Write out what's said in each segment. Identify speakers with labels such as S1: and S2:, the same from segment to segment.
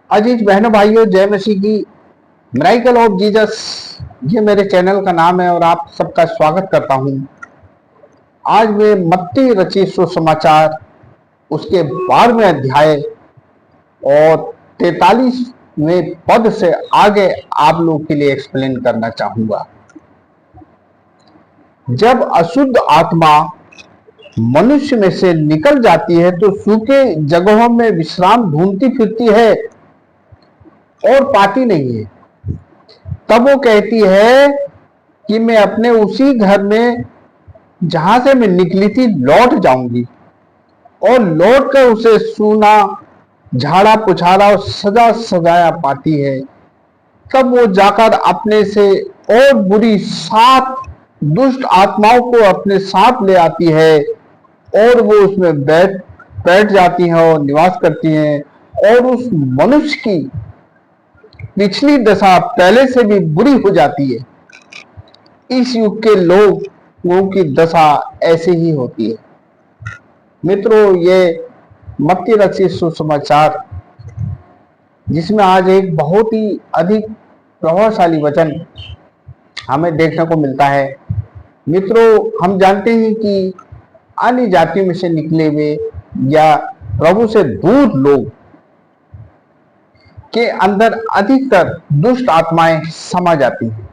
S1: अजीज बहनों भाइयों, जय मसीह की। मिराइकल ऑफ जीसस, ये मेरे चैनल का नाम है और आप सबका स्वागत करता हूं। आज मैं मत्ती रचित सुसमाचार उसके 12वें अध्याय और 43वें पद से आगे आप लोग के लिए एक्सप्लेन करना चाहूंगा। जब अशुद्ध आत्मा मनुष्य में से निकल जाती है तो सूखे जगहों में विश्राम ढूंढती फिरती है और पाती नहीं है। तब वो कहती है कि मैं अपने उसी घर में जहां से मैं निकली थी लौट जाऊंगी, और लौट कर उसे सूना, झाड़ा पुछाड़ा और सजा सजाया पाती है। तब वो जाकर अपने से और बुरी 7 दुष्ट आत्माओं को अपने साथ ले आती है और वो उसमें बैठ बैठ जाती हैं और निवास करती हैं, और उस मनुष्य की पिछली दशा पहले से भी बुरी हो जाती है। इस युग के लोगों की दशा ऐसे ही होती है। मित्रों, ये मत्ती रचित सुसमाचार जिसमें आज एक बहुत ही अधिक प्रभावशाली वचन हमें देखने को मिलता है। मित्रों, हम जानते हैं कि अन्य जातियों में से निकले हुए या प्रभु से दूर लोग के अंदर अधिकतर दुष्ट आत्माएं समा जाती हैं,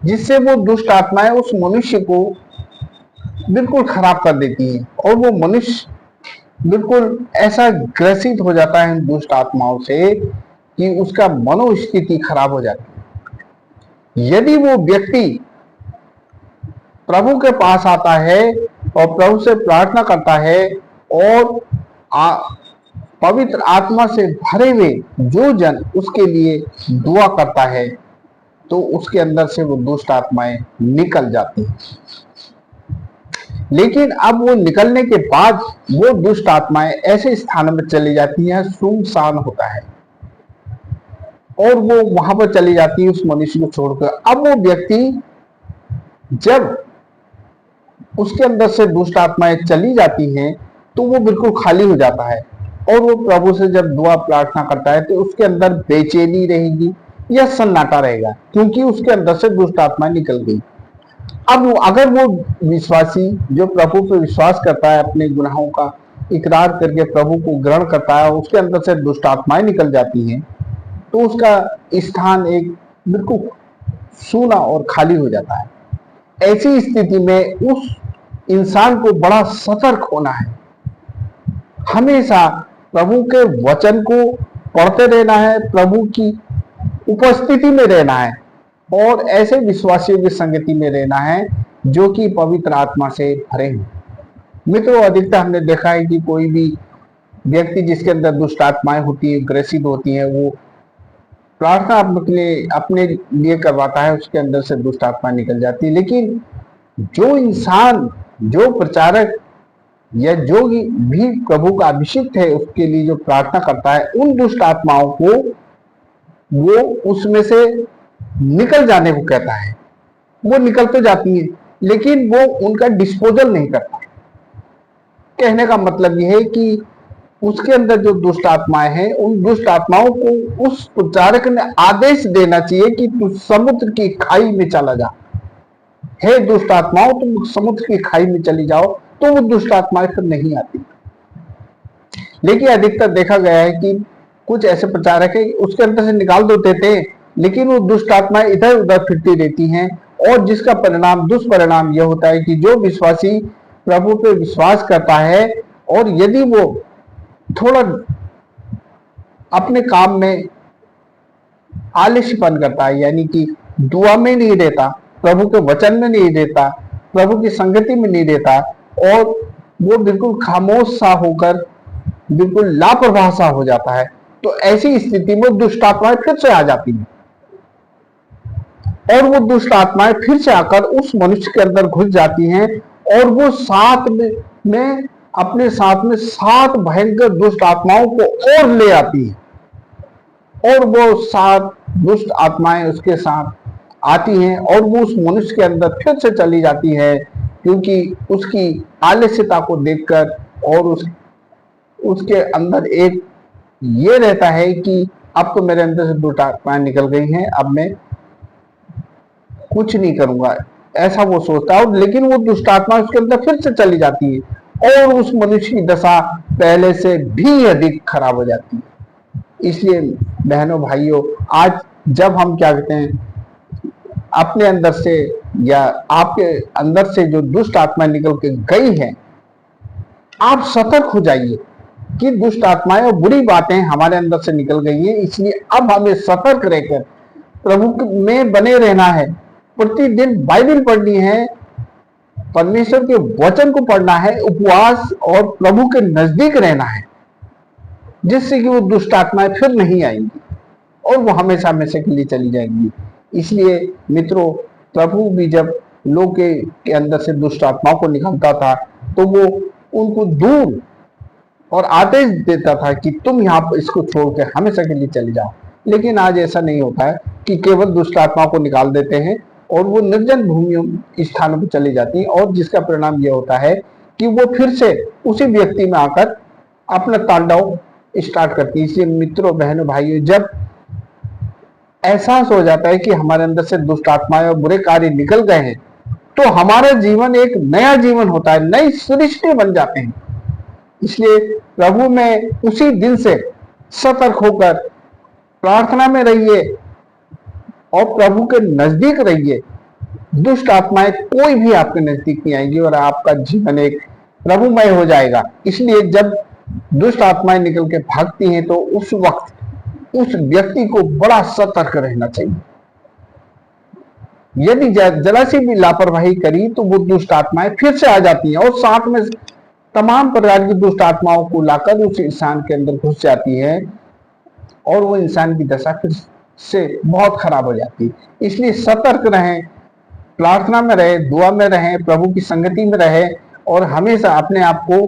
S1: जिससे वो दुष्ट आत्माएं उस मनुष्य को बिल्कुल खराब कर देती हैं और वो मनुष्य बिल्कुल ऐसा ग्रसित हो जाता है इन दुष्ट आत्माओं से कि उसका मनोस्थिति खराब हो जाती है। यदि वो व्यक्ति प्रभु के पास आता है और प्रभु से प्रार्थना करता है और पवित्र आत्मा से भरे हुए जो जन उसके लिए दुआ करता है, तो उसके अंदर से वो दुष्ट आत्माएं निकल जाती हैं। लेकिन अब वो निकलने के बाद वो दुष्ट आत्माएं ऐसे स्थान में चली जाती हैं, सुनसान होता है, और वो वहां पर चली जाती है उस मनुष्य को छोड़कर। अब वो व्यक्ति, जब उसके अंदर से दुष्ट आत्माएं चली जाती हैं, तो वो बिल्कुल खाली हो जाता है, और वो प्रभु से जब दुआ प्रार्थना करता है तो उसके अंदर बेचैनी रहेगी या सन्नाटा रहेगा, क्योंकि उसके अंदर से दुष्ट आत्मा निकल गई। अब अगर वो विश्वासी जो प्रभु पर विश्वास करता है, अपने गुनाहों का इकरार करके प्रभु को ग्रहण करता है, उसके अंदर से दुष्ट आत्माएं निकल जाती हैं, तो उसका स्थान एक बिल्कुल सूना और खाली हो जाता है। ऐसी स्थिति में उस इंसान को बड़ा सतर्क होना है। हमेशा प्रभु के वचन को पढ़ते रहना है, प्रभु की उपस्थिति में रहना है, और ऐसे विश्वासियों की संगति में रहना है जो कि पवित्र आत्मा से भरे हैं। मित्रों, अधिकतर हमने देखा है कि कोई भी व्यक्ति जिसके अंदर दुष्ट आत्माएं होती है, ग्रसित होती है, वो प्रार्थना अपने लिए करवाता है, उसके अंदर से दुष्ट आत्मा निकल जाती है। लेकिन जो इंसान, जो प्रचारक या जो भी प्रभु का अभिषिक्त है, उसके लिए जो प्रार्थना करता है, उन दुष्ट आत्माओं को वो उसमें से निकल जाने को कहता है। वो निकल तो जाती है, लेकिन वो उनका डिस्पोजल नहीं करता। कहने का मतलब यह है कि उसके अंदर जो दुष्ट आत्माएं हैं, उन दुष्ट आत्माओं को उस प्रचारक ने आदेश देना चाहिए कि तू समुद्र की खाई में चला जा। हे दुष्ट आत्माओं, तुम समुद्र की खाई में चली जाओ, तो वो दुष्ट आत्माएं फिर नहीं आती। लेकिन अधिकतर देखा गया है कि कुछ ऐसे प्रचारक है, उसके अंदर से निकाल तो देते हैं, लेकिन वो दुष्ट आत्माएं इधर उधर फिरती रहती हैं, और जिसका परिणाम, दुष्परिणाम यह होता है कि जो विश्वासी प्रभु पे विश्वास करता है और यदि वो थोड़ा अपने काम में आलस्यपन करता है, यानी कि दुआ में नहीं रहता, प्रभु के वचन में नहीं रहता, प्रभु की संगति में नहीं रहता, और वो बिल्कुल खामोश सा होकर बिल्कुल लापरवाह सा हो जाता है, तो ऐसी स्थिति में दुष्ट आत्माएं फिर से आ जाती हैं, और वो दुष्ट आत्माएं फिर से आकर उस मनुष्य के अंदर घुस जाती हैं, और वो साथ में अपने साथ में 7 भयंकर दुष्ट आत्माओं को और ले आती है, और वो 7 दुष्ट आत्माएं उसके साथ आती हैं, और वो उस मनुष्य के अंदर फिर से चली जाती है, क्योंकि उसकी आलस्यता को देखकर और उसके अंदर एक ये रहता है कि अब तो मेरे अंदर से दुष्ट आत्माएं निकल गई हैं, अब मैं कुछ नहीं करूंगा, ऐसा वो सोचता है। और लेकिन वो दुष्ट आत्मा उसके अंदर फिर से चली जाती है और उस मनुष्य की दशा पहले से भी अधिक खराब हो जाती है। इसलिए बहनों भाइयों, आज जब हम क्या कहते हैं, अपने अंदर से या आपके अंदर से जो दुष्ट आत्मा निकल के गई है, आप सतर्क हो जाइए कि दुष्ट आत्माएं और बुरी बातें हमारे अंदर से निकल गई है। इसलिए अब हमें सतर्क रहकर प्रभु में बने रहना है, प्रतिदिन बाइबल पढ़नी है, परमेश्वर के वचन को पढ़ना है, उपवास और प्रभु के नजदीक रहना है, जिससे कि वो दुष्ट आत्माएं फिर नहीं आएंगी और वो हमेशा हमेशा के लिए चली जाएंगी। इसलिए मित्रों, प्रभु भी जब लोग के अंदर से दुष्ट आत्माओं को निकालता था तो वो उनको दूर और आदेश देता था कि तुम यहाँ इसको छोड़ के हमेशा के लिए चले जाओ। लेकिन आज ऐसा नहीं होता है कि केवल दुष्ट आत्माओं को निकाल देते हैं और वो निर्जन भूमियों स्थानों पर चली जाती हैं, और जिसका परिणाम यह होता है कि वो फिर से उसी व्यक्ति में आकर अपना तांडव स्टार्ट करती है। इसलिए मित्रों, बहनों, भाइयों, जब एहसास हो जाता है कि हमारे अंदर से दुष्ट आत्माएं और बुरे कार्य निकल गए हैं, तो हमारा जीवन एक नया जीवन होता है, नई सृष्टि बन जाते हैं। इसलिए प्रभु में उसी दिन से सतर्क होकर प्रार्थना में रहिए और प्रभु के नजदीक रहिए। दुष्ट आत्माएं कोई भी आपके नजदीक नहीं आएंगी और आपका जीवन एक प्रभुमय हो जाएगा। इसलिए जब दुष्ट आत्माएं निकल के भागती हैं तो उस वक्त उस व्यक्ति को बड़ा सतर्क रहना चाहिए। यदि जरा सी भी लापरवाही करी तो वो दुष्ट आत्माएं फिर से आ जाती हैं और साथ में तमाम प्रकार की दुष्ट आत्माओं को लाकर उस इंसान के अंदर घुस जाती है और वो इंसान की दशा फिर से बहुत खराब हो जाती है। इसलिए सतर्क रहें, प्रार्थना में रहें, दुआ में रहें, प्रभु की संगति में रहें और हमेशा अपने आप को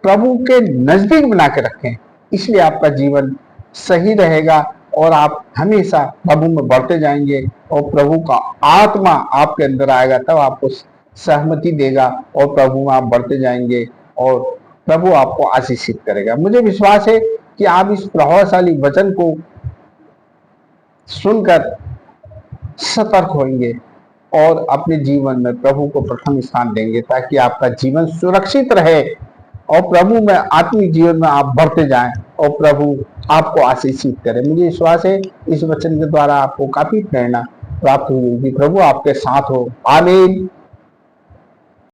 S1: प्रभु के नजदीक बना के रखें। इसलिए आपका जीवन सही रहेगा और आप हमेशा प्रभु में बढ़ते जाएंगे और प्रभु का आत्मा आपके अंदर आएगा, तब आपको सहमति देगा और प्रभु में आप बढ़ते जाएंगे और प्रभु आपको आशीषित करेगा। मुझे विश्वास है कि आप इस प्रभावशाली वचन को सुनकर सतर्क होंगे और अपने जीवन में प्रभु को प्रथम स्थान देंगे, ताकि आपका जीवन सुरक्षित रहे और प्रभु में आत्मिक जीवन में आप बढ़ते जाएं और प्रभु आपको आशीषित करे। मुझे विश्वास है इस वचन के द्वारा आपको काफी प्रेरणा प्राप्त हुई होगी। प्रभु आपके साथ हो। आमीन।